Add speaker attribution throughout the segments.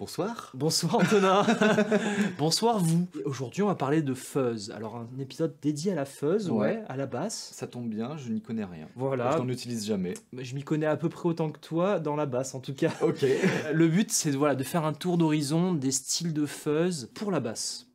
Speaker 1: Bonsoir.
Speaker 2: Bonsoir Antonin. Bonsoir vous. Aujourd'hui on va parler de fuzz. Alors un épisode dédié à la fuzz, ouais, à la basse.
Speaker 1: Ça tombe bien, je n'y connais rien.
Speaker 2: Voilà.
Speaker 1: Je n'en utilise jamais.
Speaker 2: Je m'y connais à peu près autant que toi dans la basse en tout cas.
Speaker 1: Ok.
Speaker 2: Le but c'est voilà, de faire un tour d'horizon des styles de fuzz pour la basse.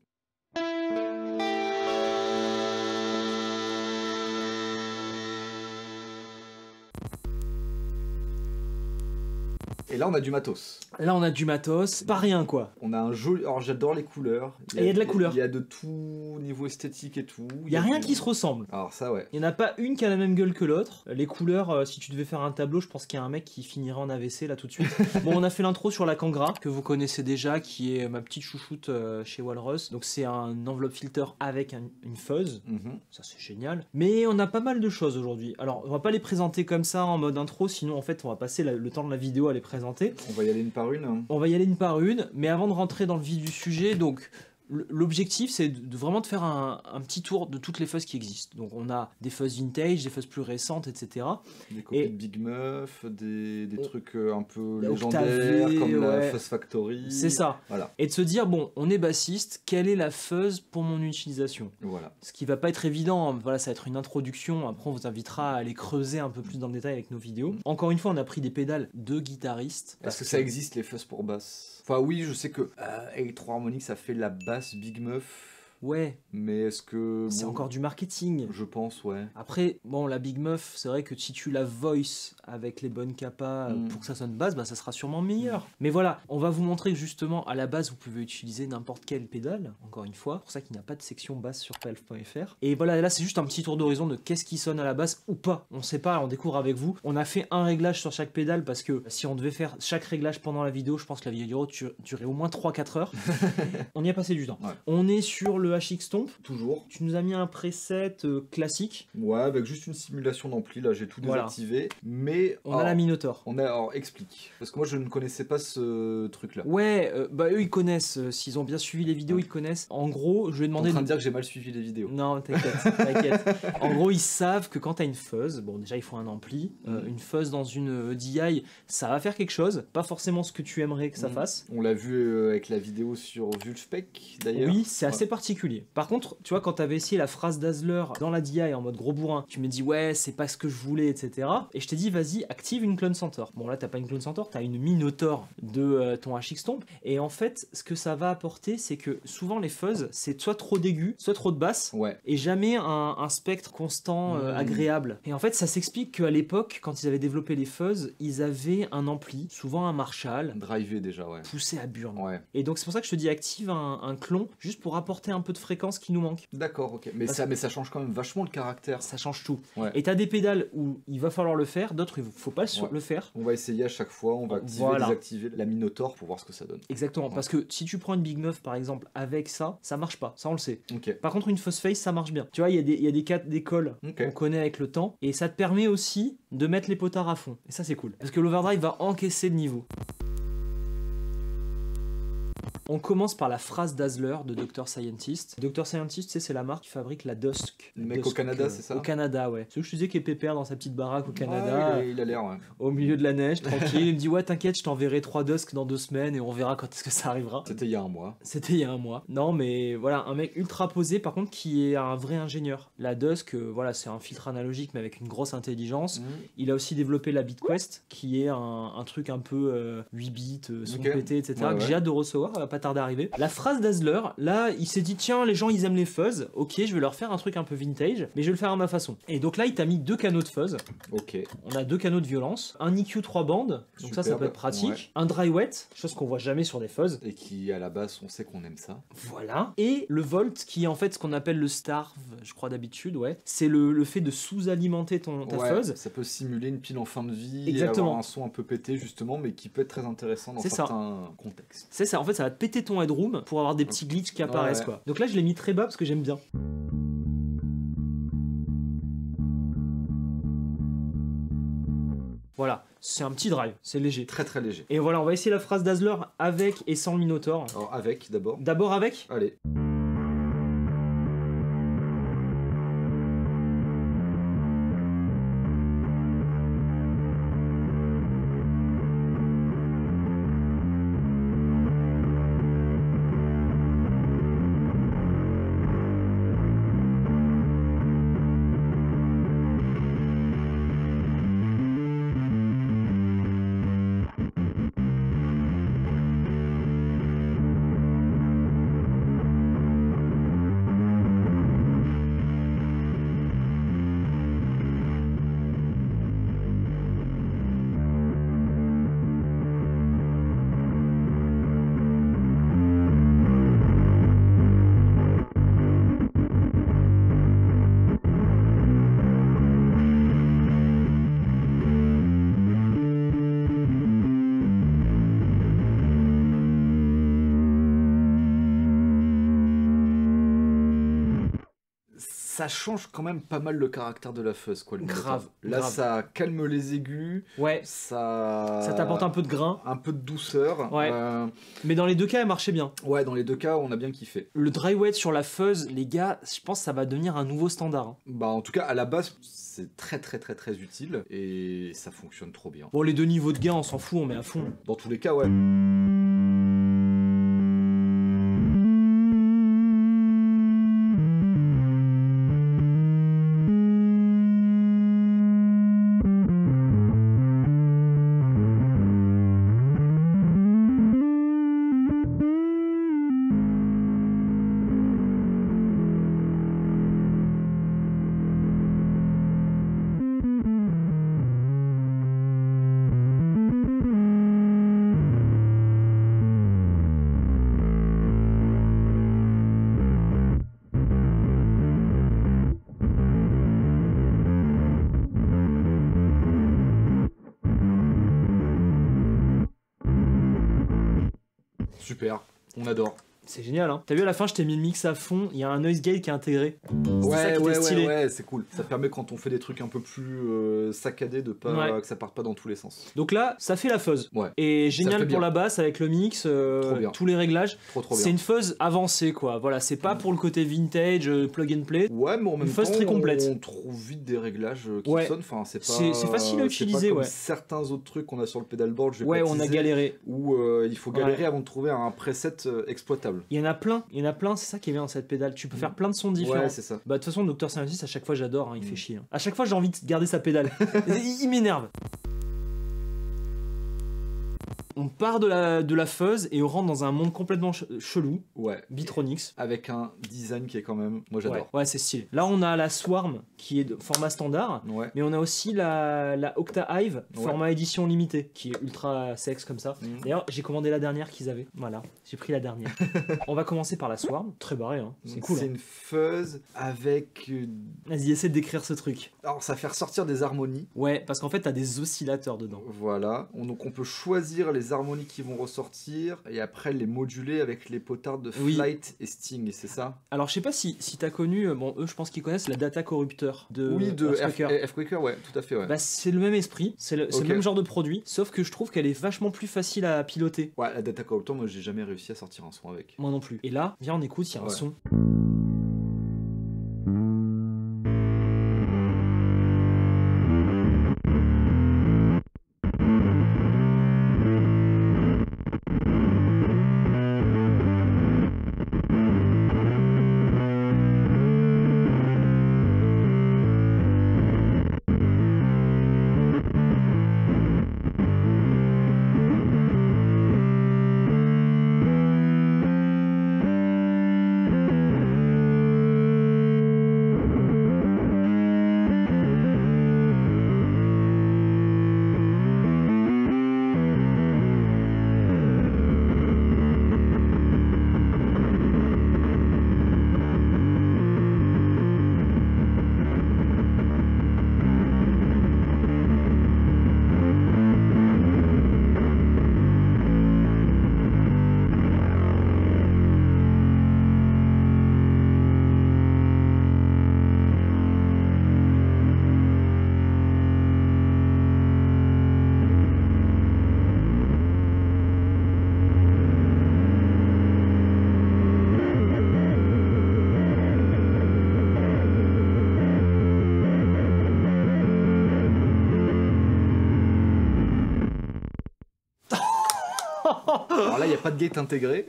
Speaker 1: Et là on a du matos.
Speaker 2: Là on a du matos, pas rien quoi.
Speaker 1: On a un joli... Alors j'adore les couleurs.
Speaker 2: Et il y a de la couleur.
Speaker 1: Il y a de tout niveau esthétique et tout.
Speaker 2: Il y a rien qui se ressemble.
Speaker 1: Alors ça ouais.
Speaker 2: Il n'y en a pas une qui a la même gueule que l'autre. Les couleurs, si tu devais faire un tableau, je pense qu'il y a un mec qui finirait en AVC là tout de suite. Bon, on a fait l'intro sur la Kangra, que vous connaissez déjà, qui est ma petite chouchoute chez Walrus. Donc c'est un enveloppe filter avec une fuzz. Ça c'est génial. Mais on a pas mal de choses aujourd'hui. Alors on va pas les présenter comme ça en mode intro, sinon en fait on va passer le temps de la vidéo à les présenter.
Speaker 1: On va y aller une par une.
Speaker 2: On va y aller une par une, mais avant de rentrer dans le vif du sujet, donc l'objectif c'est vraiment de faire un petit tour de toutes les fuzz qui existent. Donc on a des fuzz vintage, des fuzz plus récentes, etc.
Speaker 1: Des copies de Big Muff, des trucs un peu
Speaker 2: légendaires
Speaker 1: comme la Fuzz Factory.
Speaker 2: C'est ça.
Speaker 1: Voilà.
Speaker 2: Et de se dire, bon, on est bassiste, quelle est la fuzz pour mon utilisation?
Speaker 1: Voilà. Ce
Speaker 2: qui va pas être évident, voilà, ça va être une introduction, après on vous invitera à aller creuser un peu plus dans le détail avec nos vidéos. Encore une fois, on a pris des pédales de guitaristes.
Speaker 1: Parce que ça existe les fuzz pour basse. Enfin oui, je sais que Electro Harmonic ça fait la basse Big Muff.
Speaker 2: Ouais.
Speaker 1: Mais est-ce que...
Speaker 2: C'est encore du marketing.
Speaker 1: Je pense, ouais.
Speaker 2: Après, bon, la Big Muff, c'est vrai que si tu la voice avec les bonnes capas pour que ça sonne basse, bah, ça sera sûrement meilleur. Mais voilà, on va vous montrer que justement, à la base, vous pouvez utiliser n'importe quelle pédale, encore une fois. C'est pour ça qu'il n'y a pas de section basse sur pelf.fr. Et voilà, là, c'est juste un petit tour d'horizon de qu'est-ce qui sonne à la basse ou pas. On sait pas, on découvre avec vous. On a fait un réglage sur chaque pédale parce que si on devait faire chaque réglage pendant la vidéo, je pense que la vidéo durait au moins 3-4 heures. On y a passé du temps. Ouais. On est sur le HX Stomp.
Speaker 1: Toujours.
Speaker 2: Tu nous as mis un preset classique.
Speaker 1: Ouais, avec juste une simulation d'ampli, là j'ai tout désactivé. Mais
Speaker 2: on a la Minotaur.
Speaker 1: Alors explique. Parce que moi je ne connaissais pas ce truc là.
Speaker 2: Ouais, bah eux ils connaissent, s'ils ont bien suivi les vidéos, ils connaissent. En gros, je lui ai demandé.
Speaker 1: T'es en train de dire que j'ai mal suivi les vidéos.
Speaker 2: Non, t'inquiète. En gros, ils savent que quand t'as une fuzz, bon déjà il faut un ampli, une fuzz dans une DI, ça va faire quelque chose, pas forcément ce que tu aimerais que ça fasse.
Speaker 1: On l'a vu avec la vidéo sur Vulspec d'ailleurs.
Speaker 2: Oui, c'est assez particulier. Par contre, tu vois, quand t'avais essayé la phrase Dazzler dans la DI en mode gros bourrin, tu me dis ouais, c'est pas ce que je voulais, etc. Et je t'ai dit vas-y, active une Clone Centaur. Bon là, t'as pas une Clone Centaur, t'as une Minotaur de ton HX Stomp. Et en fait, ce que ça va apporter, c'est que souvent les fuzz, c'est soit trop d'aigus, soit trop de basse, et jamais un spectre constant agréable. Et en fait, ça s'explique qu'à l'époque, quand ils avaient développé les fuzz, ils avaient un ampli, souvent un Marshall,
Speaker 1: drivé déjà, ouais,
Speaker 2: poussé à burn.
Speaker 1: Ouais.
Speaker 2: Et donc c'est pour ça que je te dis active un clon, juste pour apporter un peu de fréquence qui nous manque.
Speaker 1: D'accord, ok. Mais ça change quand même vachement le caractère.
Speaker 2: Ça change tout.
Speaker 1: Ouais.
Speaker 2: Et t'as des pédales où il va falloir le faire, d'autres il faut pas le faire.
Speaker 1: On va essayer à chaque fois, on va activer, désactiver la Minotaur pour voir ce que ça donne.
Speaker 2: Exactement, parce que si tu prends une Big Muff par exemple avec ça marche pas, ça on le sait.
Speaker 1: Okay.
Speaker 2: Par contre une Fuzz Face ça marche bien. Tu vois, il y a des cas d'école qu'on connaît avec le temps, et ça te permet aussi de mettre les potards à fond. Et ça c'est cool, parce que l'overdrive va encaisser le niveau. On commence par la phrase Dazzler de Dr Scientist. Dr Scientist, c'est la marque qui fabrique la Dusk.
Speaker 1: Le mec au Canada, c'est ça?
Speaker 2: Au Canada, ouais. C'est ce que je te disais qui est pépère dans sa petite baraque au Canada.
Speaker 1: Ouais, il a l'air, ouais.
Speaker 2: Au milieu de la neige, tranquille. Il me dit ouais, t'inquiète, je t'enverrai 3 Dusk dans 2 semaines et on verra quand est-ce que ça arrivera.
Speaker 1: C'était il y a un mois.
Speaker 2: C'était il y a un mois. Non, mais voilà, un mec ultra posé, par contre, qui est un vrai ingénieur. La Dusk, voilà, c'est un filtre analogique, mais avec une grosse intelligence. Il a aussi développé la BitQuest, qui est un truc un peu 8 bits, son pété, etc. que j'ai hâte de recevoir, elle va pas tarder à arriver. La phrase Dazzler, là, il s'est dit tiens, les gens ils aiment les fuzz, ok, je vais leur faire un truc un peu vintage, mais je vais le faire à ma façon. Et donc là, il t'a mis 2 canaux de fuzz.
Speaker 1: Ok.
Speaker 2: On a 2 canaux de violence, un EQ 3 bandes, donc ça peut être pratique. Un dry wet, chose qu'on voit jamais sur des fuzz.
Speaker 1: Et qui, à la base, on sait qu'on aime ça.
Speaker 2: Voilà. Et le volt, qui est en fait ce qu'on appelle le starve, je crois d'habitude, ouais. C'est le fait de sous-alimenter ta fuzz.
Speaker 1: Ça peut simuler une pile en fin de vie.
Speaker 2: Exactement.
Speaker 1: Et avoir un son un peu pété, justement, mais qui peut être très intéressant dans certains contextes.
Speaker 2: C'est ça, en fait, ça va te péter ton headroom pour avoir des petits glitches qui apparaissent, quoi. Donc là, je l'ai mis très bas parce que j'aime bien. Voilà, c'est un petit drive, c'est léger.
Speaker 1: Très très léger.
Speaker 2: Et voilà, on va essayer la phrase Dazzler avec et sans le Minotaur.
Speaker 1: Alors avec d'abord.
Speaker 2: D'abord avec ?
Speaker 1: Allez. ça change quand même pas mal le caractère de la fuzz, quoi.
Speaker 2: Grave.
Speaker 1: Là, ça calme les aigus.
Speaker 2: Ouais.
Speaker 1: Ça
Speaker 2: t'apporte un peu de grain.
Speaker 1: Un peu de douceur.
Speaker 2: Ouais. Mais dans les deux cas, elle marchait bien.
Speaker 1: Ouais, dans les deux cas, on a bien kiffé.
Speaker 2: Le dry wet sur la fuzz, les gars, je pense que ça va devenir un nouveau standard. Hein.
Speaker 1: Bah, en tout cas, à la base, c'est très utile et ça fonctionne trop bien.
Speaker 2: Bon, les deux niveaux de gain, on s'en fout, on met à fond.
Speaker 1: Dans tous les cas, ouais. Super, on adore.
Speaker 2: C'est génial, hein. T'as vu à la fin, je t'ai mis le mix à fond, il y a un noise gate qui est intégré.
Speaker 1: Ouais, c'est cool. Ça permet quand on fait des trucs un peu plus saccadés de pas que ça parte pas dans tous les sens.
Speaker 2: Donc là, ça fait la fuzz.
Speaker 1: Ouais.
Speaker 2: Et génial pour la basse avec le mix, tous les réglages.
Speaker 1: Trop bien.
Speaker 2: C'est une fuzz avancée, quoi. Voilà, c'est pas pour le côté vintage, plug and play.
Speaker 1: Ouais, mais en même temps,
Speaker 2: très complète.
Speaker 1: On trouve vite des réglages qui sonnent. Enfin, c'est
Speaker 2: facile à utiliser,
Speaker 1: comme certains autres trucs qu'on a sur le pedalboard.
Speaker 2: On a galéré.
Speaker 1: Où il faut galérer avant de trouver un preset exploitable.
Speaker 2: Il y en a plein, c'est ça qui est bien dans cette pédale. Tu peux faire plein de sons différents.
Speaker 1: Ouais, c'est ça.
Speaker 2: Bah, de toute façon, Dr. Scientist, à chaque fois, j'adore, hein, il fait chier. Hein. À chaque fois, j'ai envie de garder sa pédale. Il m'énerve. On part de la fuzz et on rentre dans un monde complètement chelou.
Speaker 1: Ouais.
Speaker 2: Bitronix.
Speaker 1: Avec un design qui est quand même... Moi, j'adore.
Speaker 2: Ouais, c'est stylé. Là, on a la Swarm qui est de format standard.
Speaker 1: Ouais.
Speaker 2: Mais on a aussi la Octa Hive, format édition limitée, qui est ultra sexe comme ça. D'ailleurs, j'ai commandé la dernière qu'ils avaient. Voilà, j'ai pris la dernière. On va commencer par la Swarm. Très barré, hein. C'est cool.
Speaker 1: C'est une fuzz avec...
Speaker 2: Vas-y, essaie de décrire ce truc.
Speaker 1: Alors, ça fait ressortir des harmonies.
Speaker 2: Ouais, parce qu'en fait, t'as des oscillateurs dedans.
Speaker 1: Voilà. Donc, on peut choisir les harmonies qui vont ressortir et après les moduler avec les potards de Flight et Sting, c'est ça?
Speaker 2: Alors je sais pas si t'as connu, bon eux je pense qu'ils connaissent la Data Corrupteur de
Speaker 1: F-Quaker, ouais, tout à fait, ouais.
Speaker 2: Bah c'est le même esprit, c'est le même genre de produit, sauf que je trouve qu'elle est vachement plus facile à piloter.
Speaker 1: Ouais, la Data Corrupteur, moi j'ai jamais réussi à sortir un son avec.
Speaker 2: Moi non plus. Et là, viens on écoute, il y a un son.
Speaker 1: Alors là, il n'y a pas de gate intégré.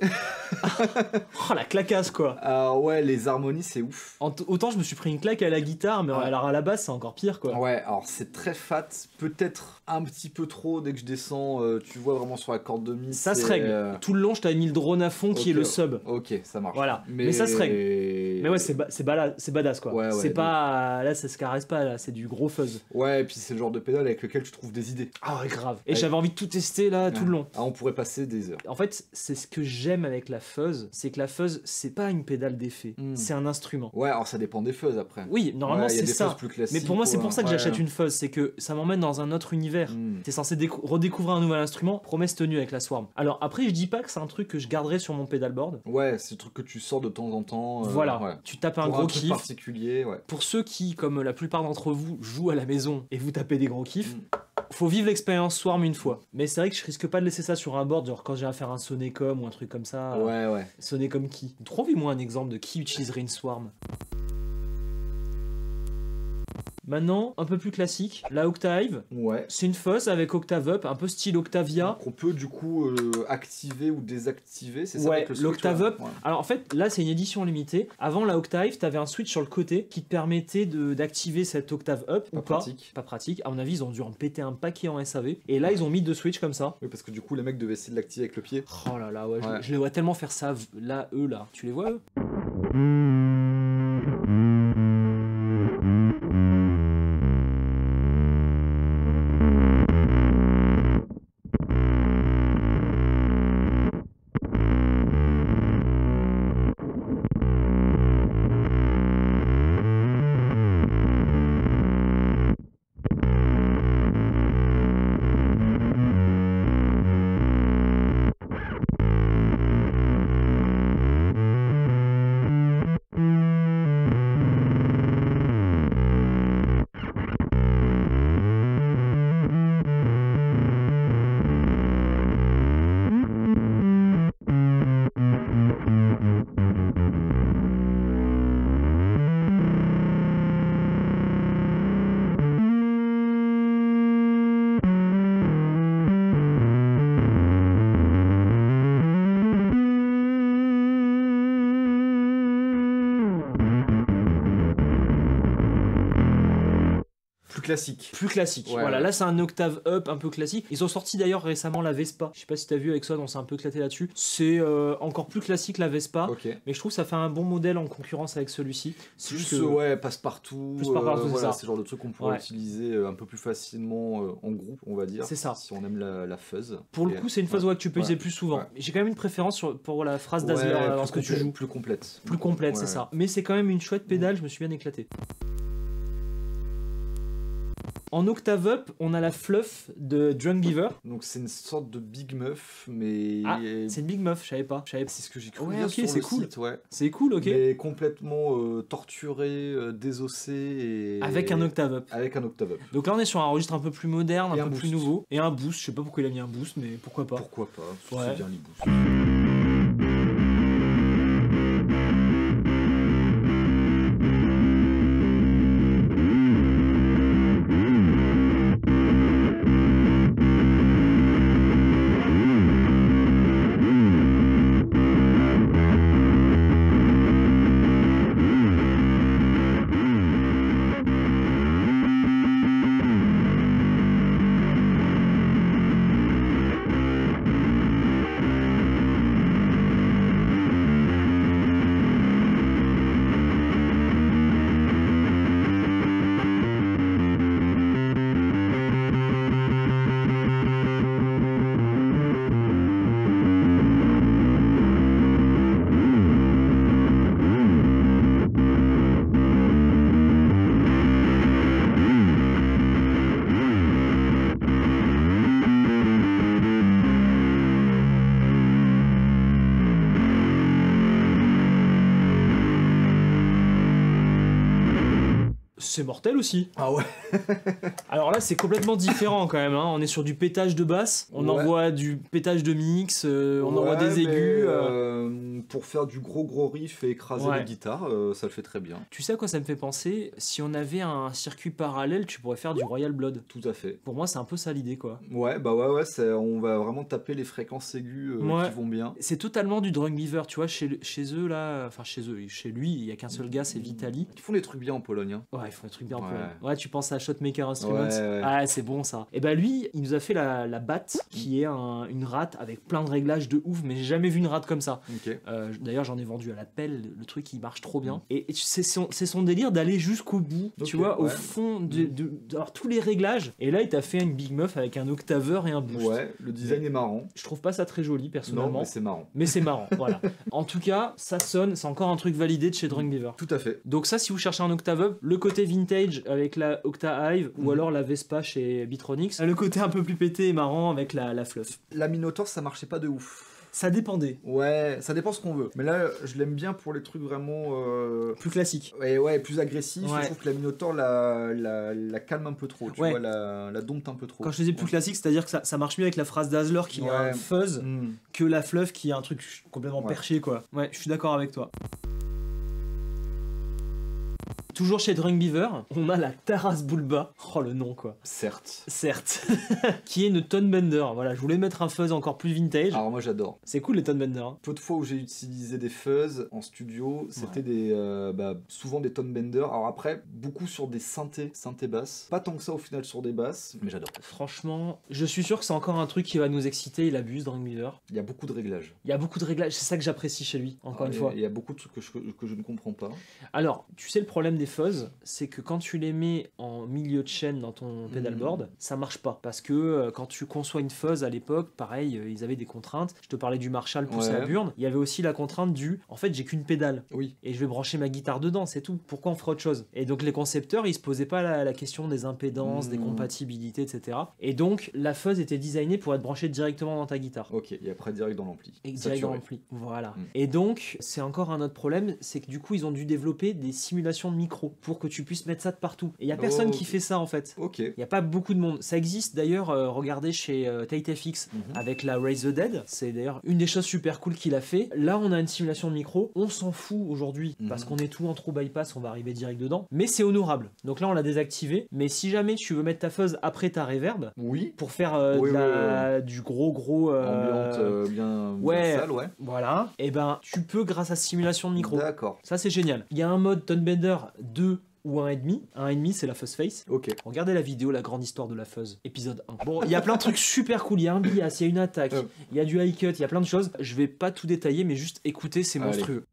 Speaker 2: Oh, la clacasse, quoi.
Speaker 1: Ouais, les harmonies, c'est ouf.
Speaker 2: Autant je me suis pris une claque à la guitare, mais alors à la basse, c'est encore pire, quoi.
Speaker 1: Ouais, alors c'est très fat. Peut-être un petit peu trop dès que je descends. Tu vois vraiment sur la corde de mi.
Speaker 2: Ça se règle. Tout le long, je t'avais mis le drone à fond qui est le sub.
Speaker 1: Ok, ça marche.
Speaker 2: Voilà. Mais ça se règle. Mais ouais, c'est badass, quoi.
Speaker 1: Ouais,
Speaker 2: c'est pas. Là, ça se caresse pas, là. C'est du gros fuzz.
Speaker 1: Ouais, et puis c'est le genre de pédale avec lequel tu trouves des idées.
Speaker 2: Ah ouais, grave. Et j'avais envie de tout tester, là, tout le long.
Speaker 1: Ah, on pourrait passer des heures.
Speaker 2: En fait, c'est ce que j'aime avec la fuzz, c'est que la fuzz, c'est pas une pédale d'effet, c'est un instrument.
Speaker 1: Ouais, alors ça dépend des fuzz après.
Speaker 2: Oui, normalement c'est ça.
Speaker 1: Plus classiques,
Speaker 2: mais pour moi, c'est pour ça que j'achète une fuzz, c'est que ça m'emmène dans un autre univers. T'es censé redécouvrir un nouvel instrument, promesse tenue avec la Swarm. Alors après, je dis pas que c'est un truc que je garderai sur mon pedalboard.
Speaker 1: Ouais, c'est le truc que tu sors de temps en temps.
Speaker 2: Voilà, tu tapes un gros kiff.
Speaker 1: Particulier, ouais.
Speaker 2: Pour ceux qui, comme la plupart d'entre vous, jouent à la maison et vous tapez des gros kiffs, faut vivre l'expérience Swarm une fois. Mais c'est vrai que je risque pas de laisser ça sur un board, genre quand j'ai à faire un Sonecom ou un truc comme ça.
Speaker 1: Ouais.
Speaker 2: Sonecom qui Trouvez-moi un exemple de qui utiliserait une Swarm. Maintenant, un peu plus classique, la Octave.
Speaker 1: Ouais.
Speaker 2: C'est une fuzz avec Octave Up, un peu style Octavia.
Speaker 1: Qu'on peut du coup activer ou désactiver, c'est ça avec le switch,
Speaker 2: l'Octave Up.
Speaker 1: Ouais.
Speaker 2: Alors en fait, là c'est une édition limitée. Avant la Octave, t'avais un switch sur le côté qui te permettait d'activer cette Octave Up ou pas. Pas pratique. À mon avis, ils ont dû en péter un paquet en SAV. Et là, ils ont mis deux switches comme ça.
Speaker 1: Oui, parce que du coup, les mecs devaient essayer de l'activer avec le pied.
Speaker 2: Oh là là, ouais. Je les vois tellement faire ça, là, eux là. Tu les vois eux?
Speaker 1: Classique.
Speaker 2: Plus classique. Ouais, voilà, là c'est un Octave Up un peu classique. Ils ont sorti d'ailleurs récemment la Vespa. Je sais pas si t'as vu avec ça, on s'est un peu éclaté là-dessus. C'est encore plus classique la Vespa. Mais je trouve que ça fait un bon modèle en concurrence avec celui-ci.
Speaker 1: C'est juste ouais, passe-partout.
Speaker 2: Passe-partout,
Speaker 1: voilà, c'est le genre de truc qu'on pourrait utiliser un peu plus facilement en groupe, on va dire.
Speaker 2: C'est ça.
Speaker 1: Si on aime la fuzz.
Speaker 2: Pour le coup, c'est une fuzz que tu peux utiliser plus souvent. J'ai quand même une préférence pour la phrase Dazzler lorsque tu joues.
Speaker 1: Plus complète.
Speaker 2: Plus complète, c'est ça. Mais c'est quand même une chouette pédale, je me suis bien éclaté. En Octave Up, on a la Fluff de Drunk Beaver.
Speaker 1: Donc c'est une sorte de Big Muff, mais...
Speaker 2: Ah, c'est une Big Muff, je savais pas.
Speaker 1: C'est ce que j'ai cru
Speaker 2: dire sur
Speaker 1: le
Speaker 2: cool.
Speaker 1: site, ouais.
Speaker 2: C'est cool, ok.
Speaker 1: Mais complètement torturé, désossé et...
Speaker 2: Avec un Octave Up.
Speaker 1: Avec un Octave Up.
Speaker 2: Donc là, on est sur un registre un peu plus moderne, un peu plus nouveau. Et un boost, je sais pas pourquoi il a mis un boost, mais pourquoi pas.
Speaker 1: Pourquoi pas,
Speaker 2: ouais.
Speaker 1: C'est bien les boosts.
Speaker 2: C'est mortel aussi.
Speaker 1: Ah ouais.
Speaker 2: Alors là, c'est complètement différent quand même. Hein. On est sur du pétage de basse, on envoie du pétage de mix, on envoie des aigus.
Speaker 1: Pour faire du gros riff et écraser les guitares, ça le fait très bien.
Speaker 2: Tu sais à quoi ça me fait penser? Si on avait un circuit parallèle, tu pourrais faire du Royal Blood.
Speaker 1: Tout à fait.
Speaker 2: Pour moi, c'est un peu ça l'idée, quoi.
Speaker 1: Ouais, bah ouais, on va vraiment taper les fréquences aiguës qui vont bien.
Speaker 2: C'est totalement du Drunk Beaver, tu vois, chez eux là, enfin chez lui, il y a qu'un seul gars, c'est Vitali.
Speaker 1: Ils font des trucs bien en Pologne. Hein.
Speaker 2: Ouais, ils font des trucs bien pour eux. Ouais, tu penses à Shotmaker Instruments.
Speaker 1: Ouais.
Speaker 2: Ah, c'est bon ça. Et bah lui, il nous a fait la batte qui est une rate avec plein de réglages de ouf, mais j'ai jamais vu une rate comme ça.
Speaker 1: Ok.
Speaker 2: D'ailleurs, j'en ai vendu à la pelle, le truc il marche trop bien. Et c'est son délire d'aller jusqu'au bout, tu vois, au fond d'avoir tous les réglages. Et là, il t'a fait une Big Muff avec un octaveur et un boost.
Speaker 1: Ouais, le design est marrant.
Speaker 2: Je trouve pas ça très joli personnellement.
Speaker 1: Non, mais c'est marrant.
Speaker 2: Mais c'est marrant, voilà. En tout cas, ça sonne, c'est encore un truc validé de chez Drunk Beaver.
Speaker 1: Tout à fait.
Speaker 2: Donc ça, si vous cherchez un Octave, le côté vintage avec la Octa Hive ou alors la Vespa chez Bitronix, le côté un peu plus pété et marrant avec la Fluff.
Speaker 1: La Minotaur, ça marchait pas de ouf.
Speaker 2: Ça dépendait.
Speaker 1: Ouais, ça dépend ce qu'on veut. Mais là, je l'aime bien pour les trucs vraiment...
Speaker 2: Plus classiques.
Speaker 1: Ouais, plus agressifs.
Speaker 2: Ouais.
Speaker 1: Je trouve que la Minotaur la calme un peu trop, tu vois, la dompte un peu trop.
Speaker 2: Quand je disais plus classique, c'est-à-dire que ça marche mieux avec la phrase Dazzler qui a un fuzz que la Fluff qui a un truc complètement perché, quoi. Ouais, je suis d'accord avec toi. Toujours chez Drunk Beaver, on a la Taras Bulba. Oh le nom quoi.
Speaker 1: Certes.
Speaker 2: Qui est une Tone Bender. Voilà, je voulais mettre un fuzz encore plus vintage.
Speaker 1: Alors moi j'adore.
Speaker 2: C'est cool les Tone Bender. Hein.
Speaker 1: Peu de fois où j'ai utilisé des fuzz en studio, c'était souvent des Tone Bender. Alors après, beaucoup sur des synthés basses. Pas tant que ça au final sur des basses, mais j'adore.
Speaker 2: Franchement, je suis sûr que c'est encore un truc qui va nous exciter. Il abuse Drunk Beaver.
Speaker 1: Il y a beaucoup de réglages.
Speaker 2: C'est ça que j'apprécie chez lui, encore une fois.
Speaker 1: Il y a beaucoup de trucs que je ne comprends pas.
Speaker 2: Alors, tu sais le problème des fuzz, c'est que quand tu les mets en milieu de chaîne dans ton pedalboard, ça marche pas. Parce que quand tu conçois une fuzz à l'époque, pareil, ils avaient des contraintes. Je te parlais du Marshall poussé à burn. Il y avait aussi la contrainte en fait, j'ai qu'une pédale.
Speaker 1: Oui.
Speaker 2: Et je vais brancher ma guitare dedans, c'est tout. Pourquoi on ferait autre chose? Et donc les concepteurs, ils se posaient pas la question des impédances, des compatibilités, etc. Et donc la fuzz était designée pour être branchée directement dans ta guitare.
Speaker 1: Ok, et après direct dans l'ampli.
Speaker 2: Et direct dans l'ampli, voilà. Et donc, c'est encore un autre problème, c'est que du coup, ils ont dû développer des simulations de micro pour que tu puisses mettre ça de partout. Et il y a personne qui fait ça en fait.
Speaker 1: Ok.
Speaker 2: Il y a pas beaucoup de monde. Ça existe d'ailleurs, regardez chez Tate FX avec la Raise the Dead. C'est d'ailleurs une des choses super cool qu'il a fait. Là, on a une simulation de micro. On s'en fout aujourd'hui parce qu'on est tout en trou bypass, on va arriver direct dedans. Mais c'est honorable. Donc là, on l'a désactivé. Mais si jamais tu veux mettre ta fuzz après ta reverb, pour faire du gros
Speaker 1: ambiante bien sale,
Speaker 2: voilà. Et ben, tu peux grâce à simulation de micro.
Speaker 1: D'accord.
Speaker 2: Ça, c'est génial. Il y a un mode Tone Bender 2 ou 1,5. 1,5 c'est la fuzz face.
Speaker 1: Ok.
Speaker 2: Regardez la vidéo, la grande histoire de la fuzz, épisode 1. Bon, il y a plein de trucs super cool. Il y a un bias, il y a une attaque, il y a du high cut, il y a plein de choses. Je vais pas tout détailler, mais juste écouter, c'est monstrueux.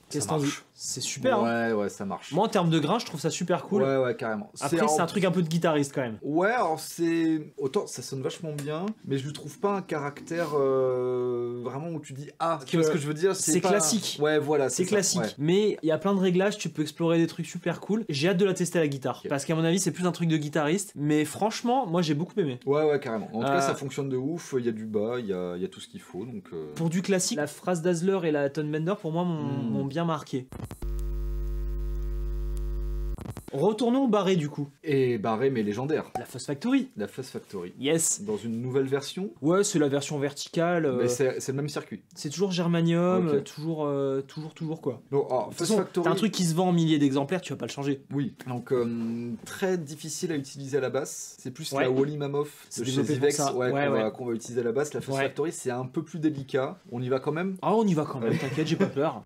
Speaker 2: Qu'est-ce que t'en dis? C'est super.
Speaker 1: Ouais, ça marche.
Speaker 2: Moi, en termes de grain, je trouve ça super cool.
Speaker 1: Ouais, carrément.
Speaker 2: Après, c'est un truc un peu de guitariste quand même.
Speaker 1: Ouais, alors c'est. Autant ça sonne vachement bien, mais je lui trouve pas un caractère vraiment où tu dis tu vois ce que je veux dire?
Speaker 2: C'est pas... classique.
Speaker 1: Ouais, voilà.
Speaker 2: C'est classique. Ouais. Mais il y a plein de réglages, tu peux explorer des trucs super cool. J'ai hâte de la tester à la guitare. Parce qu'à mon avis, c'est plus un truc de guitariste. Mais franchement, moi, j'ai beaucoup aimé.
Speaker 1: Ouais, carrément. En tout cas, ça fonctionne de ouf. Il y a du bas, il y a tout ce qu'il faut. Donc,
Speaker 2: Pour du classique, la phrase Dazzler et la Tone Bender, pour moi, m'ont bien marqué. Retournons au barré du coup.
Speaker 1: Et barré mais légendaire.
Speaker 2: La Fuzz Factory.
Speaker 1: La Fuzz Factory.
Speaker 2: Yes.
Speaker 1: Dans une nouvelle version.
Speaker 2: Ouais, c'est la version verticale.
Speaker 1: Mais c'est le même circuit.
Speaker 2: C'est toujours germanium,
Speaker 1: Ok.
Speaker 2: toujours quoi.
Speaker 1: Bon, alors,
Speaker 2: De toute
Speaker 1: Fuzz
Speaker 2: façon,
Speaker 1: Factory.
Speaker 2: t'as un truc qui se vend en milliers d'exemplaires, tu vas pas le changer.
Speaker 1: Oui, donc très difficile à utiliser à la basse. C'est plus
Speaker 2: Ouais.
Speaker 1: la Wally Mammoth
Speaker 2: C'est
Speaker 1: de chez
Speaker 2: développé pour
Speaker 1: Zivex
Speaker 2: ça.
Speaker 1: ouais,
Speaker 2: Ouais,
Speaker 1: qu'on va utiliser à la basse. La Fuzz
Speaker 2: Ouais.
Speaker 1: Factory, c'est un peu plus délicat. On y va quand même.
Speaker 2: Ah, on y va quand même,
Speaker 1: Ouais.
Speaker 2: t'inquiète, j'ai pas peur.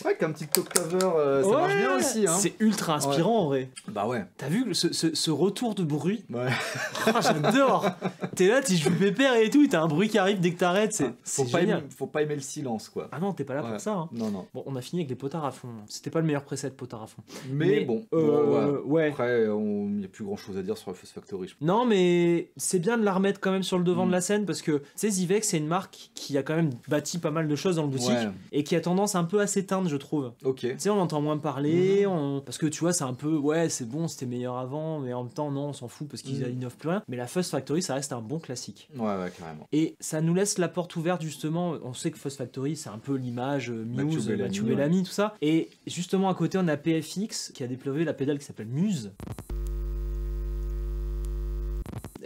Speaker 1: Ouais, qu'un petit octaveur, ça marche bien aussi. Hein.
Speaker 2: C'est ultra inspirant en vrai.
Speaker 1: Bah ouais.
Speaker 2: T'as vu ce retour de bruit?
Speaker 1: Ouais.
Speaker 2: Ah, j'adore. T'es là, tu joues pépère et tout, t'as un bruit qui arrive dès que t'arrêtes, c'est génial.
Speaker 1: Faut pas aimer le silence, quoi.
Speaker 2: Ah non, t'es pas là
Speaker 1: Ouais.
Speaker 2: pour ça. Hein.
Speaker 1: Non.
Speaker 2: Bon, on a fini avec les potards à fond. C'était pas le meilleur preset potard à fond.
Speaker 1: Mais bon,
Speaker 2: ouais.
Speaker 1: Après, il n'y a plus grand chose à dire sur la Fuzz Factory. Je pense.
Speaker 2: Non, mais c'est bien de la remettre quand même sur le devant
Speaker 1: Mm.
Speaker 2: de la scène parce que, tu sais, Zivex, c'est une marque qui a quand même bâti pas mal de choses dans le boutique
Speaker 1: Ouais.
Speaker 2: et qui a tendance un peu à s'éteindre, je trouve.
Speaker 1: Ok.
Speaker 2: Tu sais, on entend moins parler, parce que tu vois, c'est un peu, ouais, c'est bon, c'était meilleur avant, mais en même temps, non, on s'en fout parce qu'ils innovent plus rien. Mais la Fuzz Factory, ça reste un bon classique.
Speaker 1: Ouais, carrément.
Speaker 2: Et ça nous laisse la porte ouverte, justement. On sait que Fuzz Factory, c'est un peu l'image Muse,
Speaker 1: Mathieu
Speaker 2: Bellamy, tout ça. Et justement, à côté, on a PFX qui a déployé la pédale qui s'appelle Muse.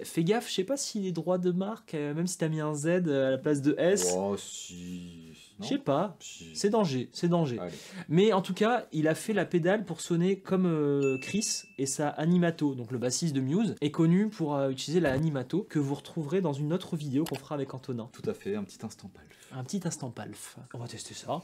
Speaker 2: Fais gaffe, je sais pas si les droits de marque, même si t'as mis un Z à la place de S,
Speaker 1: Oh, si.
Speaker 2: je sais pas.
Speaker 1: Si.
Speaker 2: C'est danger, c'est danger.
Speaker 1: Allez.
Speaker 2: Mais en tout cas, il a fait la pédale pour sonner comme Chris et sa Animato. Donc le bassiste de Muse est connu pour utiliser la Animato que vous retrouverez dans une autre vidéo qu'on fera avec Antonin.
Speaker 1: Tout à fait, un petit instant palf.
Speaker 2: Un petit instant palf. On va tester ça.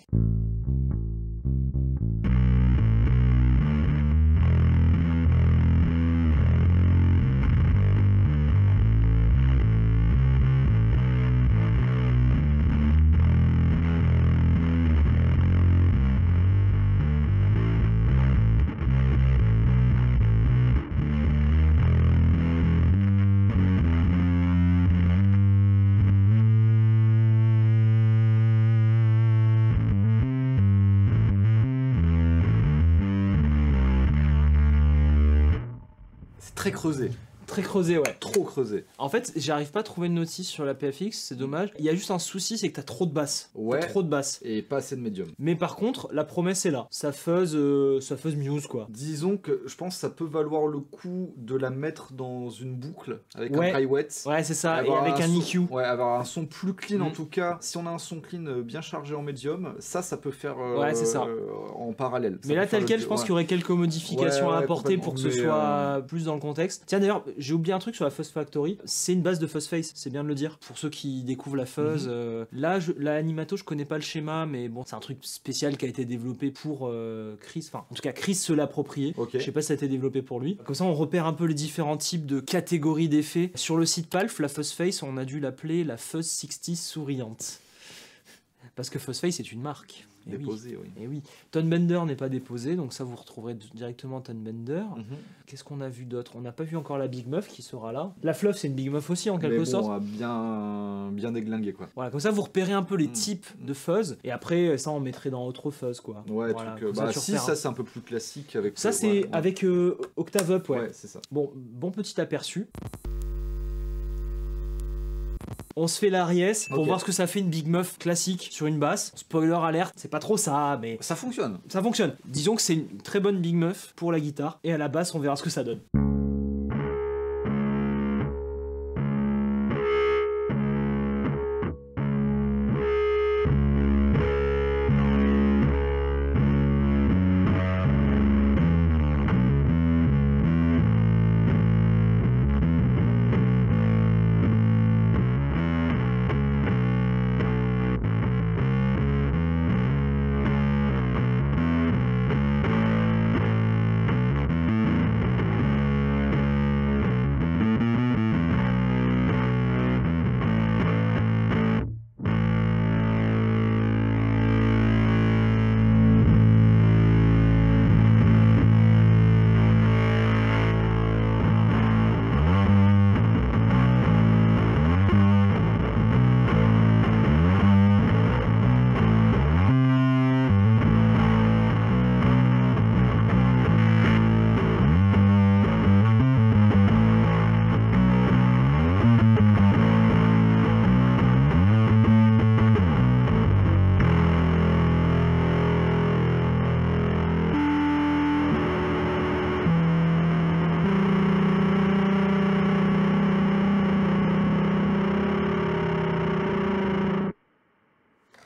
Speaker 1: C'est très creusé.
Speaker 2: Très creusé, ouais.
Speaker 1: Trop creusé.
Speaker 2: En fait, j'arrive pas à trouver de notice sur la PFX, c'est dommage. Il y a juste un souci, c'est que t'as trop de basses.
Speaker 1: Ouais.
Speaker 2: T'as trop de basses.
Speaker 1: Et pas assez de médium.
Speaker 2: Mais par contre, la promesse est là. Ça fuzz Muse, quoi.
Speaker 1: Disons que je pense que ça peut valoir le coup de la mettre dans une boucle avec
Speaker 2: Ouais.
Speaker 1: un hi-hat.
Speaker 2: Ouais, c'est ça, et
Speaker 1: Avoir
Speaker 2: avec un
Speaker 1: son-
Speaker 2: EQ.
Speaker 1: Ouais, avoir un son plus clean en
Speaker 2: Mm.
Speaker 1: tout cas. Si on a un son clean bien chargé en médium, ça peut faire
Speaker 2: Ouais, c'est ça.
Speaker 1: en parallèle. Ça
Speaker 2: Mais là,
Speaker 1: peut faire
Speaker 2: tel quel,
Speaker 1: le-
Speaker 2: je pense
Speaker 1: ouais.
Speaker 2: qu'il y aurait quelques modifications
Speaker 1: Ouais,
Speaker 2: à apporter pour que ce
Speaker 1: complètement. Mais,
Speaker 2: soit plus dans le contexte. Tiens, d'ailleurs, j'ai oublié un truc sur la Fuzz Factory. C'est une base de Fuzz Face, c'est bien de le dire. Pour ceux qui découvrent la Fuzz, là, la Animato, je connais pas le schéma, mais bon, c'est un truc spécial qui a été développé pour Chris. Enfin, en tout cas, Chris se l'a approprié.
Speaker 1: Ok.
Speaker 2: Je sais pas si ça a été développé pour lui. Comme ça, on repère un peu les différents types de catégories d'effets. Sur le site Palf, la Fuzz Face, on a dû l'appeler la Fuzz 60 souriante. Parce que Fuzz Face est une marque. Et
Speaker 1: Déposé, oui.
Speaker 2: Et oui. Tonebender n'est pas déposé, donc ça vous retrouverez directement Tonebender.
Speaker 1: Mhm.
Speaker 2: Qu'est-ce qu'on a vu d'autre? On n'a pas vu encore la Big Muff qui sera là. La Fluff, c'est une Big Muff aussi en
Speaker 1: Mais
Speaker 2: quelque
Speaker 1: bon,
Speaker 2: sorte.
Speaker 1: bien déglingué, quoi.
Speaker 2: Voilà, comme ça vous repérez un peu les types de fuzz, et après ça on mettrait dans autre fuzz quoi.
Speaker 1: Ouais,
Speaker 2: Voilà,
Speaker 1: truc,
Speaker 2: comme ça, tu
Speaker 1: si,
Speaker 2: repères
Speaker 1: ça c'est un peu plus classique avec.
Speaker 2: ça c'est
Speaker 1: ouais.
Speaker 2: avec Octave Up, ouais.
Speaker 1: Ouais, c'est ça.
Speaker 2: Bon petit aperçu. On se fait l'Aries pour
Speaker 1: Ok.
Speaker 2: voir ce que ça fait une Big Muff classique sur une basse. Spoiler alerte, c'est pas trop ça, mais
Speaker 1: Ça fonctionne.
Speaker 2: ça fonctionne. Disons que c'est une très bonne Big Muff pour la guitare, et à la basse on verra ce que ça donne.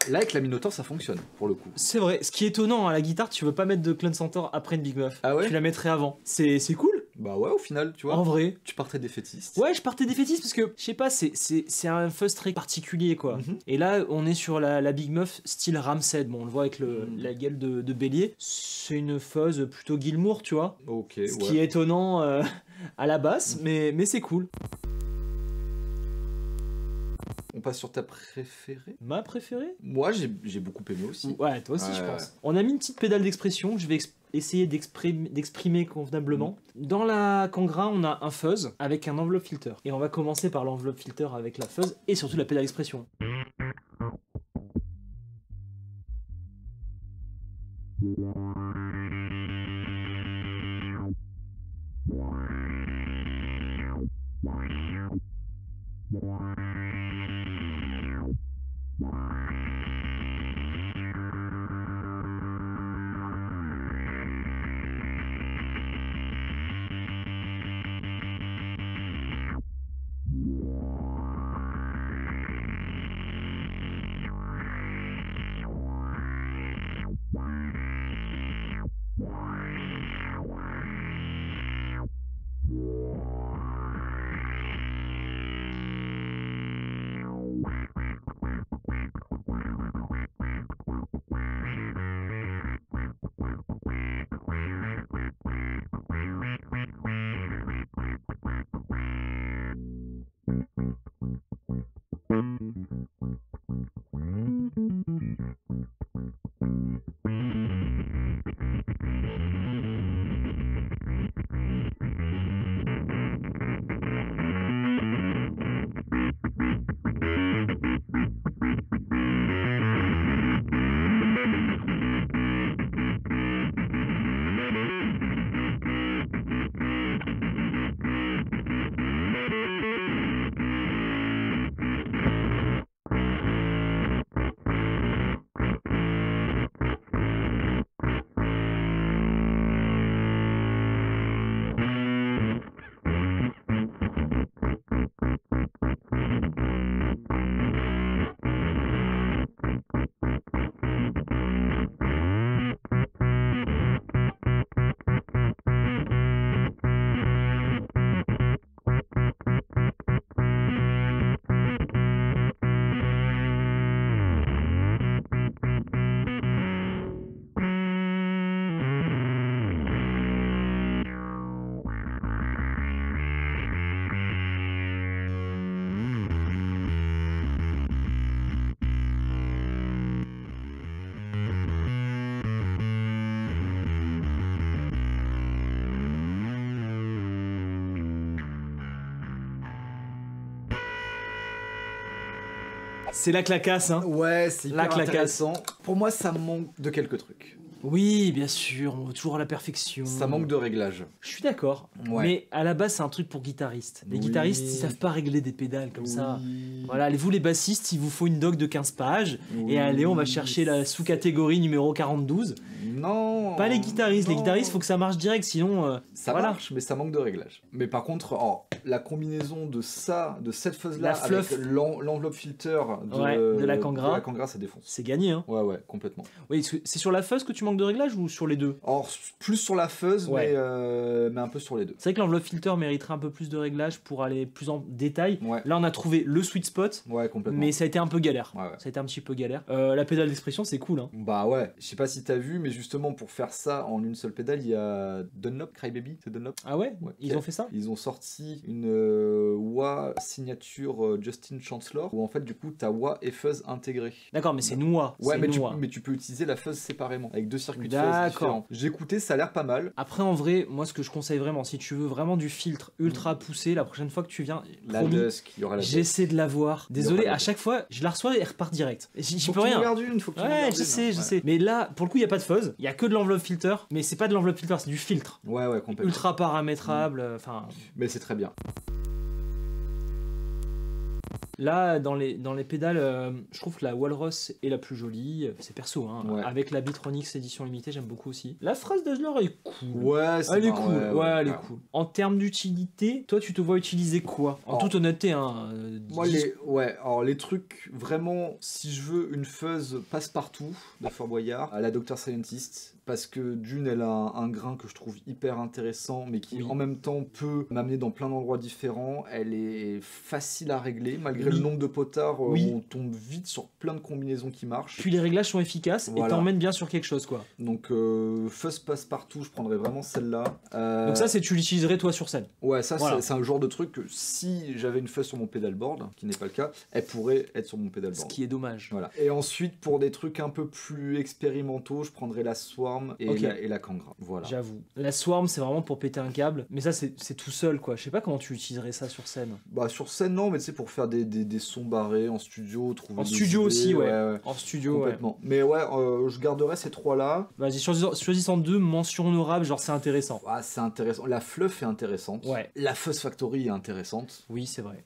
Speaker 1: Là, avec la Minotaur, ça fonctionne, pour le coup.
Speaker 2: C'est vrai, ce qui est étonnant à la guitare, tu veux pas mettre de Clone Centaur après une Big Muff.
Speaker 1: Ah ouais?
Speaker 2: Tu la mettrais avant. C'est cool,
Speaker 1: Bah ouais, au final, tu vois.
Speaker 2: en vrai.
Speaker 1: Tu partais des fétistes.
Speaker 2: Ouais, je partais des fétistes parce que, je sais pas, c'est un fuzz très particulier, quoi.
Speaker 1: Mhm.
Speaker 2: Et là, on est sur la Big Muff style Ramsed. Bon, on le voit avec la gueule de bélier. C'est une fuzz plutôt Gilmour, tu vois.
Speaker 1: Ok,
Speaker 2: Ce
Speaker 1: ouais.
Speaker 2: qui est étonnant à la basse, mais c'est cool.
Speaker 1: On passe sur ta préférée.
Speaker 2: Ma préférée?
Speaker 1: Moi, j'ai beaucoup aimé aussi.
Speaker 2: Ouais, toi aussi, je
Speaker 1: Ouais,
Speaker 2: pense.
Speaker 1: ouais.
Speaker 2: On a mis une petite pédale d'expression, je vais essayer d'exprimer convenablement. Dans la Kangra, on a un fuzz avec un enveloppe filter. Et on va commencer par l'enveloppe filter avec la fuzz et surtout la pédale d'expression. C'est la clacasse, hein.
Speaker 1: Ouais, c'est
Speaker 2: La
Speaker 1: hyper
Speaker 2: clacasse.
Speaker 1: intéressant. Pour moi, ça manque de quelques trucs.
Speaker 2: Oui, bien sûr, toujours à la perfection.
Speaker 1: Ça manque de réglage.
Speaker 2: Je suis d'accord,
Speaker 1: Ouais.
Speaker 2: mais à la base, c'est un truc pour guitaristes. Les
Speaker 1: Oui.
Speaker 2: guitaristes, ils savent pas régler des pédales comme ça.
Speaker 1: Oui.
Speaker 2: Voilà, vous les bassistes, il vous faut une doc de 15 pages.
Speaker 1: Oui.
Speaker 2: Et allez, on va chercher la sous-catégorie numéro 42.
Speaker 1: Non.
Speaker 2: Pas les guitaristes. Les
Speaker 1: non.
Speaker 2: guitaristes, faut que ça marche direct, sinon.
Speaker 1: Ça
Speaker 2: voilà.
Speaker 1: marche, mais ça manque de réglage. Mais par contre, la combinaison de ça, de cette fuzz-là,
Speaker 2: La fluff.
Speaker 1: avec l'enveloppe filter
Speaker 2: De la Kangra.
Speaker 1: Ça défonce.
Speaker 2: C'est gagné, hein.
Speaker 1: Ouais, complètement.
Speaker 2: Oui, c'est sur la fuzz que tu manques de réglage ou sur les deux?
Speaker 1: Or, plus sur la fuzz,
Speaker 2: Ouais.
Speaker 1: mais un peu sur les deux.
Speaker 2: C'est vrai que l'enveloppe filter mériterait un peu plus de réglage pour aller plus en détail.
Speaker 1: Ouais.
Speaker 2: Là, on a trouvé le sweet spot,
Speaker 1: Ouais, complètement.
Speaker 2: mais ça a été un peu galère.
Speaker 1: Ouais.
Speaker 2: Ça a été un petit peu galère. La pédale d'expression, c'est cool, hein.
Speaker 1: Bah ouais, je sais pas si t'as vu, mais justement pour faire ça en une seule pédale, il y a Dunlop, Crybaby, c'est Dunlop.
Speaker 2: Ah ouais,
Speaker 1: Ouais.
Speaker 2: Ils ont fait ça?
Speaker 1: Ils ont sorti une wah signature Justin Chancellor, où en fait du coup t'as wah et fuzz intégrés.
Speaker 2: D'accord, mais c'est noix.
Speaker 1: Ouais,
Speaker 2: c'est noix.
Speaker 1: mais tu peux utiliser la fuzz séparément, avec deux circuits de fuzz
Speaker 2: D'accord.
Speaker 1: différents. J'ai écouté, ça a l'air pas mal.
Speaker 2: Après, en vrai, moi, ce que je conseille vraiment, si tu veux vraiment du filtre ultra poussé, la prochaine fois que tu viens,
Speaker 1: La
Speaker 2: promis,
Speaker 1: Dusk, il y aura la Dusk.
Speaker 2: j'essaie de l'avoir.
Speaker 1: Il y
Speaker 2: Désolé,
Speaker 1: aura la
Speaker 2: à chaque fois, je la reçois et elle repart direct. J'y
Speaker 1: Faut
Speaker 2: peux
Speaker 1: que tu
Speaker 2: rien.
Speaker 1: en gardes une, faut que tu en
Speaker 2: Ouais,
Speaker 1: gardes
Speaker 2: je
Speaker 1: une.
Speaker 2: sais, je
Speaker 1: Ouais.
Speaker 2: sais. Mais là, pour le coup, il n'y a pas de fuzz. Il y a que de l'enveloppe filter. Mais c'est pas de l'enveloppe filter, c'est du filtre.
Speaker 1: Ouais, complètement.
Speaker 2: Ultra paramétrable. Enfin,
Speaker 1: Mais c'est très bien.
Speaker 2: là, dans les pédales, je trouve que la Walrus est la plus jolie. C'est perso, hein.
Speaker 1: Ouais.
Speaker 2: Avec la Bitronix édition limitée, j'aime beaucoup aussi. La phrase d'Azler est cool.
Speaker 1: Ouais, c'est
Speaker 2: Elle est
Speaker 1: marrant,
Speaker 2: cool, ouais, elle est cool. En termes d'utilité, toi, tu te vois utiliser quoi? En
Speaker 1: Oh.
Speaker 2: toute honnêteté, hein.
Speaker 1: Moi, alors les trucs, vraiment, si je veux une fuzz passe-partout de Fort Boyard, à la Dr Scientist, parce que d'une, elle a un grain que je trouve hyper intéressant, mais qui
Speaker 2: Oui.
Speaker 1: en même temps peut m'amener dans plein d'endroits différents. Elle est facile à régler, malgré
Speaker 2: Oui.
Speaker 1: le nombre de potards,
Speaker 2: Oui.
Speaker 1: on tombe vite sur plein de combinaisons qui marchent.
Speaker 2: Puis les réglages sont efficaces et
Speaker 1: Voilà.
Speaker 2: t'emmènent bien sur quelque chose, quoi.
Speaker 1: Donc fuzz passe-partout, je prendrais vraiment celle-là.
Speaker 2: Donc ça, tu l'utiliserais toi sur scène.
Speaker 1: Ouais, ça
Speaker 2: Voilà.
Speaker 1: c'est un genre de truc que si j'avais une fuzz sur mon pedalboard, qui n'est pas le cas, elle pourrait être sur mon
Speaker 2: Ce
Speaker 1: pedalboard.
Speaker 2: qui est dommage.
Speaker 1: Voilà. Et ensuite, pour des trucs un peu plus expérimentaux, je prendrais la Swarm et,
Speaker 2: Ok.
Speaker 1: la Kangra. Voilà.
Speaker 2: J'avoue. La Swarm, c'est vraiment pour péter un câble. Mais ça, c'est tout seul, quoi. Je sais pas comment tu utiliserais ça sur scène.
Speaker 1: Bah, sur scène, non, mais tu sais, pour faire des sons barrés en studio, trouver
Speaker 2: En
Speaker 1: des
Speaker 2: studio
Speaker 1: idées,
Speaker 2: aussi, ouais. En studio, ouais.
Speaker 1: complètement. Mais ouais, je garderais ces trois-là.
Speaker 2: Vas-y, choisissant deux mentions honorables, genre c'est intéressant.
Speaker 1: Ah, c'est intéressant. La Fluff est intéressante.
Speaker 2: Ouais.
Speaker 1: La Fuzz Factory est intéressante.
Speaker 2: Oui, c'est vrai.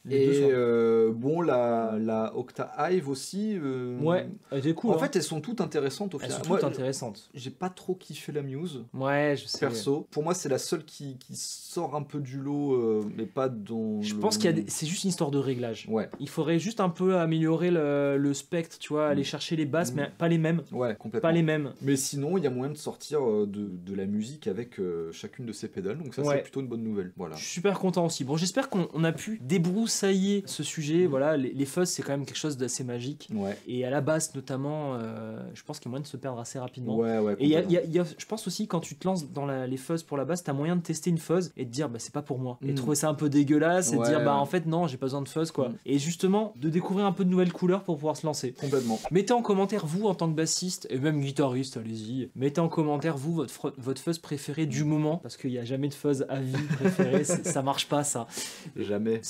Speaker 2: Les deux
Speaker 1: Et
Speaker 2: sont-
Speaker 1: bon, la Octa Hive aussi.
Speaker 2: Ouais, elle était cool.
Speaker 1: En
Speaker 2: hein.
Speaker 1: fait, elles sont toutes intéressantes au
Speaker 2: elles
Speaker 1: final.
Speaker 2: sont
Speaker 1: Moi,
Speaker 2: toutes intéressantes.
Speaker 1: j'ai pas trop kiffé la Muse.
Speaker 2: Ouais, je sais.
Speaker 1: Perso, pour moi c'est la seule qui sort un peu du lot, mais pas dans.
Speaker 2: Je
Speaker 1: le-
Speaker 2: pense qu'il y a c'est juste une histoire de réglage.
Speaker 1: Ouais,
Speaker 2: Il faudrait juste un peu améliorer le spectre, tu vois, aller chercher les basses, mais pas les mêmes.
Speaker 1: ouais, complètement.
Speaker 2: Pas les mêmes.
Speaker 1: Mais sinon, il y a moyen de sortir de la musique avec chacune de ces pédales, donc ça
Speaker 2: Ouais.
Speaker 1: c'est plutôt une bonne nouvelle. Voilà.
Speaker 2: Je suis super content aussi. Bon, j'espère qu'on a pu débroussailler ce sujet. Voilà, les fuzz, c'est quand même quelque chose d'assez magique.
Speaker 1: Ouais,
Speaker 2: Et à la basse, notamment, je pense qu'il y a moyen de se perdre assez rapidement.
Speaker 1: ouais.
Speaker 2: Et
Speaker 1: complètement.
Speaker 2: je pense aussi, quand tu te lances dans les fuzz pour la basse, t'as moyen de tester une fuzz et de dire, bah, c'est pas pour moi. Et de trouver ça un peu dégueulasse et de
Speaker 1: Ouais,
Speaker 2: dire, bah,
Speaker 1: ouais.
Speaker 2: en fait, non, j'ai pas besoin de fuzz, quoi.
Speaker 1: Mm.
Speaker 2: Et justement, de découvrir un peu de nouvelles couleurs pour pouvoir se lancer.
Speaker 1: Complètement.
Speaker 2: Mettez en commentaire, vous, en tant que bassiste, et même guitariste, allez-y. Mettez en commentaire, vous, votre fuzz préféré du moment, parce qu'il n'y a jamais de fuzz à vie préféré, ça marche pas, ça.
Speaker 1: Jamais.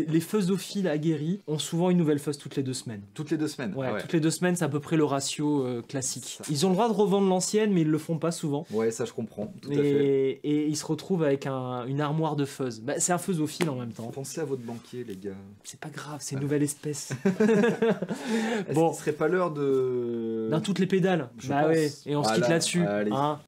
Speaker 2: Les fuzzophiles aguerris ont souvent une nouvelle fuzz toutes les 2 semaines.
Speaker 1: Toutes les 2 semaines.
Speaker 2: Ouais, toutes les 2 semaines, c'est à peu près le ratio classique. Ils ont le droit de revendre l'ancienne, mais ils le font pas souvent.
Speaker 1: Ouais, ça je comprends. Tout à fait.
Speaker 2: Et ils se retrouvent avec une armoire de fuzz. Bah, c'est un fuzzophile en même temps.
Speaker 1: Pensez à votre banquier, les gars.
Speaker 2: C'est pas grave, c'est une nouvelle espèce.
Speaker 1: Est-ce
Speaker 2: Bon.
Speaker 1: qu'il serait pas l'heure de.
Speaker 2: Dans toutes les pédales.
Speaker 1: Je
Speaker 2: Bah
Speaker 1: pense.
Speaker 2: ouais, et on se quitte
Speaker 1: Voilà,
Speaker 2: là-dessus.
Speaker 1: allez.
Speaker 2: Hein.